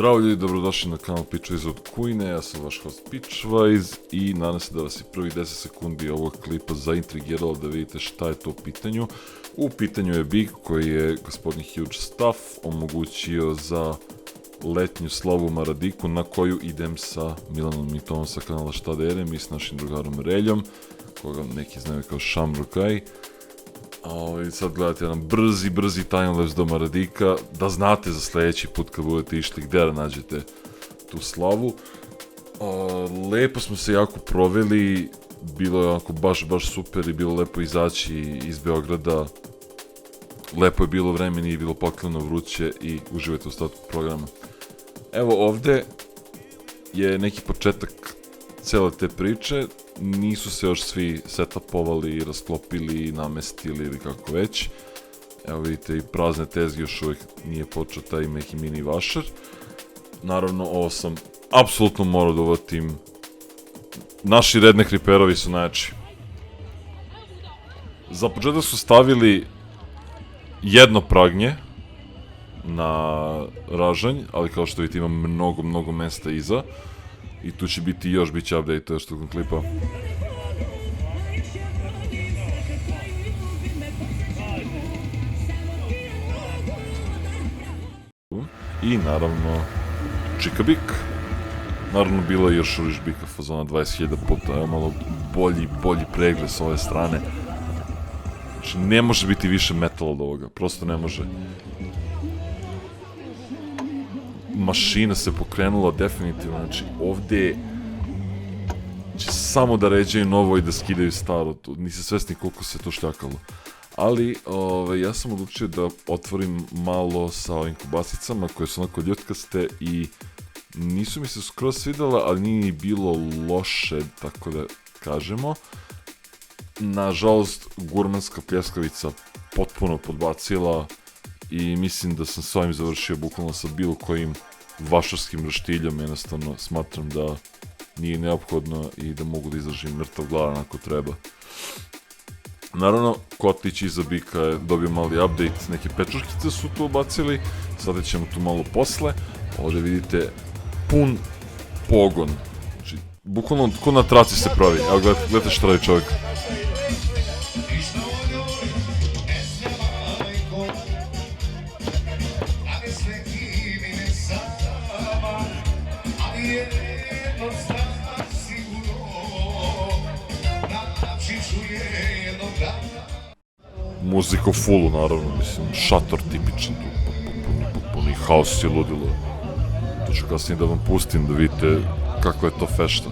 Zdravo ljudi, dobrodošli na kanal Pitchwise od Kujne, ja sam vaš host Pitchwise i nadam se da vas je prvi 10 sekundi ovog klipa zaintrigiralo da vidite šta je to u pitanju. U pitanju je Big koji je gospodin Huge Stuff omogućio za letnju slavu u Maradiku na koju idem sa Milanom i Tomom sa kanala Šta da jedem i s našim drugarom Reljom, koga neki znaju kao Šamrokaj. Sad gledate jedan brzi timelapse do Maradika, da znate za sljedeći put kad budete išli gdje da nađete tu slavu. Lepo smo se jako proveli, bilo je onako baš super i bilo lepo izaći iz Beograda. Lepo je bilo vremeni i bilo pakleno vruće i uživajte u ostatku programa. Evo ovdje je neki početak cele te priče. Nisu se još svi setupovali, rasklopili, namestili ili kako već. Evo vidite i prazne tezge, još uvijek nije počeo taj neki mini vašar. Naravno ovo sam apsolutno morao da uvatim. Naši redneck riperovi su najjači. Za početak su stavili jedno pragnje na ražanj, ali kao što vidite ima mnogo mesta iza. I tu će biti još, bit će update još tokom klipa. I naravno Čikabik. Naravno bilo je još Uriš Bika fazona 20.000 puta, evo malo bolji pregled s ove strane. Znači ne može biti više metal od ovoga, prosto ne može. Mašina se pokrenula definitivno, znači ovdje će samo da ređaju novo i da skidaju staro, nisi svesni koliko se to šljakalo. Ali ja sam odlučio da otvorim malo sa ovim kubasicama koje su onako ljutkaste i nisu mi se skroz svidjela, ali nije ni bilo loše, tako da kažemo. Nažalost, gurmanska pljeskavica potpuno podbacila i mislim da sam s ovim završio bukvalno sa bilo kojim vašarskim roštiljom, jednostavno smatram da nije neophodno i da mogu da izdržim mrtav glavan ako treba. Naravno, kotić iza Bika je dobio mali update, neke pečurkice su tu ubacili, sada ćemo tu malo posle. Ovdje vidite pun pogon, znači bukvalno ko na traci se pravi, evo gledajte šta radi čovjek. Muzika u fullu, naravno, mislim, šator tipičan, potpuni haos i ludilo. To ću kasnije da vam pustim da vidite kako je to fešta.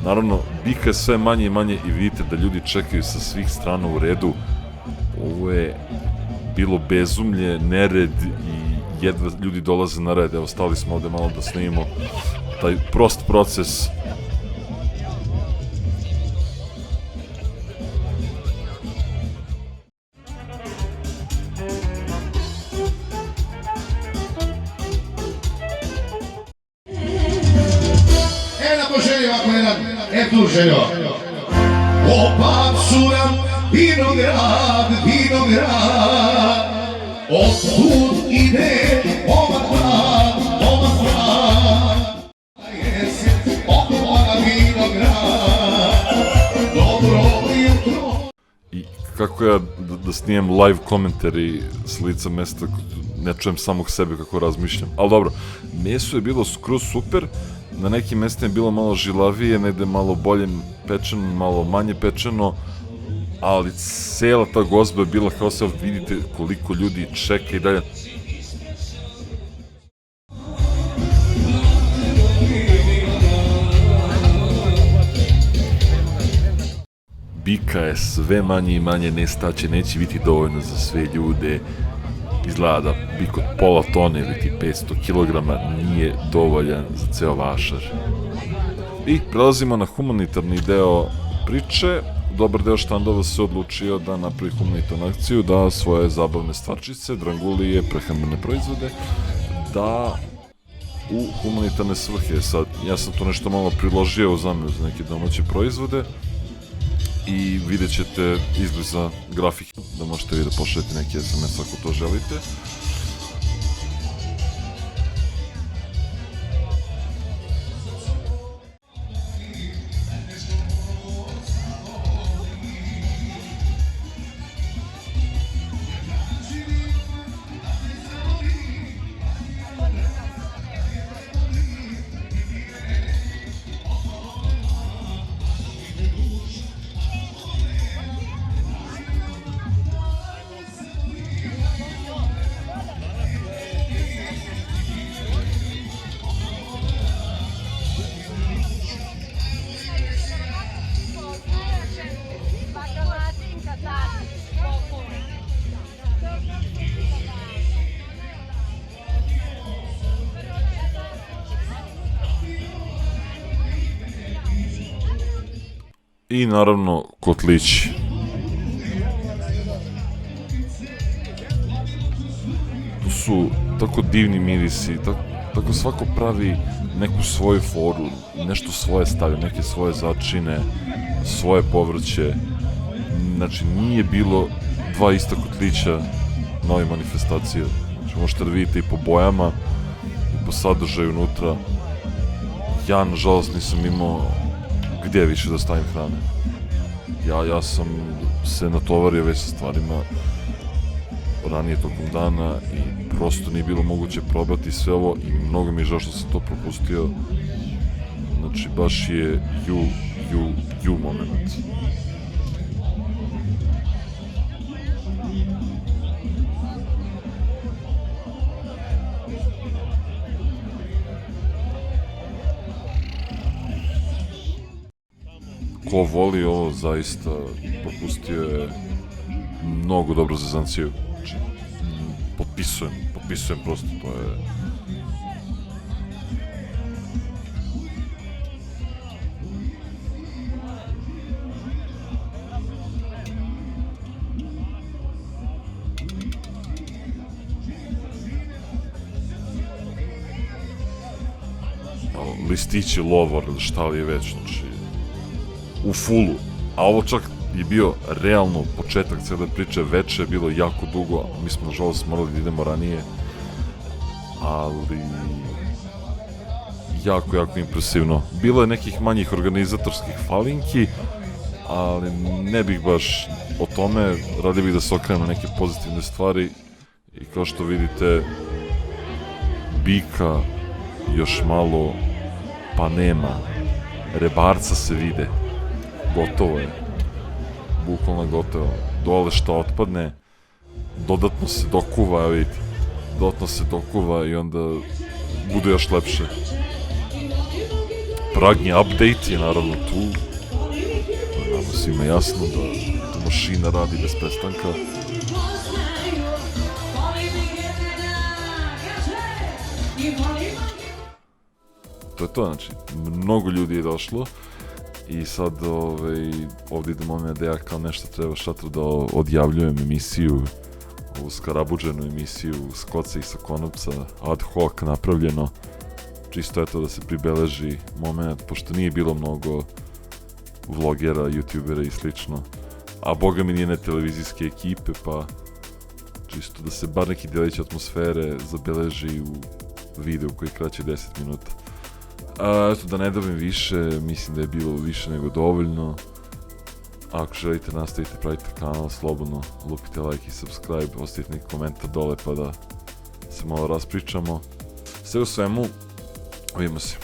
Naravno, Bika je sve manje i manje i vidite da ljudi čekaju sa svih strana u redu. Ovo je bilo bezumlje, nered i jedva ljudi dolaze na red. Evo, stali smo ovdje malo da snimimo taj prost proces. Tu željo. Opak su nam vinograd, otkud ide omak mlad, jesen okoga vinograd, dobro jutro. I kako ja da snijem live komentari s lica mesta, ne čujem samog sebe kako razmišljam, ali dobro, meso je bilo skroz super. Na nekim mestima je bilo malo žilavije, negde malo bolje pečeno, malo manje pečeno, ali cela ta gozba je bila kao se vidite koliko ljudi čeka i dalje. Bika je sve manje i manje nestaće, neće biti dovoljno za sve ljude. Izgleda da Bik od pola tone ili ti 500 kg nije dovoljan za ceo vašar. I prelazimo na humanitarni deo priče. Dobar deo štandova se odlučio da napravi humanitarnu akciju, da svoje zabavne stvarčice, drangulije, prehrambene proizvode, da u humanitarne svrhe. Sad, ja sam tu nešto malo priložio u zamenu za neke domaće proizvode i vidjet ćete izbliza grafike, da možete vi da pošaljete neki SMS ako to želite. I naravno kotlići. Tu su tako divni mirisi, tako svako pravi neku svoju foru, nešto svoje stavlja, neke svoje začine, svoje povrće. Znači, nije bilo dva ista kotlića na ovoj manifestaciji. Znači, možete da vidite i po bojama, i po sadržaju unutra. Ja, nažalost, nisam imao gdje više da stavim hrane. Ja sam se natovario već sa stvarima ranije tokom dana i prosto nije bilo moguće probati sve ovo i mnogo mi je žao što sam to propustio. Znači, baš je ju moment. Ko voli ovo, zaista propustio je mnogo dobro zezanciju. Znači, potpisujem prosto, to je... Listići, lovor, šta li je već, znači, u fullu, a ovo čak je bio realno početak cele priče, veče je bilo jako dugo, mi smo nažalost morali da idemo ranije, ali jako impresivno. Bilo je nekih manjih organizatorskih falinki, ali ne bih baš o tome, radi bih da se okrenem na neke pozitivne stvari i kao što vidite, bika još malo pa nema, rebarca se vide. Gotovo je. Bukvalno gotovo. Dole što otpadne, dodatno se dokuva, evo vidite. Dodatno se dokuva i onda bude još lepše. Pragnji update je naravno tu. Nama svima jasno da mašina radi bez prestanka. To je to, znači, mnogo ljudi je došlo. I sad ovdje idemo da ja kao nešto treba šatro da odjavljujem emisiju, ovu skarabuđenu emisiju s koca i sa konopca, ad hoc napravljeno, čisto eto da se pribeleži moment, pošto nije bilo mnogo vlogera, youtubera i slično, a boga mi nije ne televizijske ekipe, pa čisto da se bar neki delić atmosfere zabeleži u videu koji kraće 10 minuta. Eto, da ne davim više, mislim da je bilo više nego dovoljno. Ako želite nastavite, pratite kanal, slobodno lupite like i subscribe, ostavite neki komentar dole pa da se malo raspričamo. Sve u svemu, vidimo se.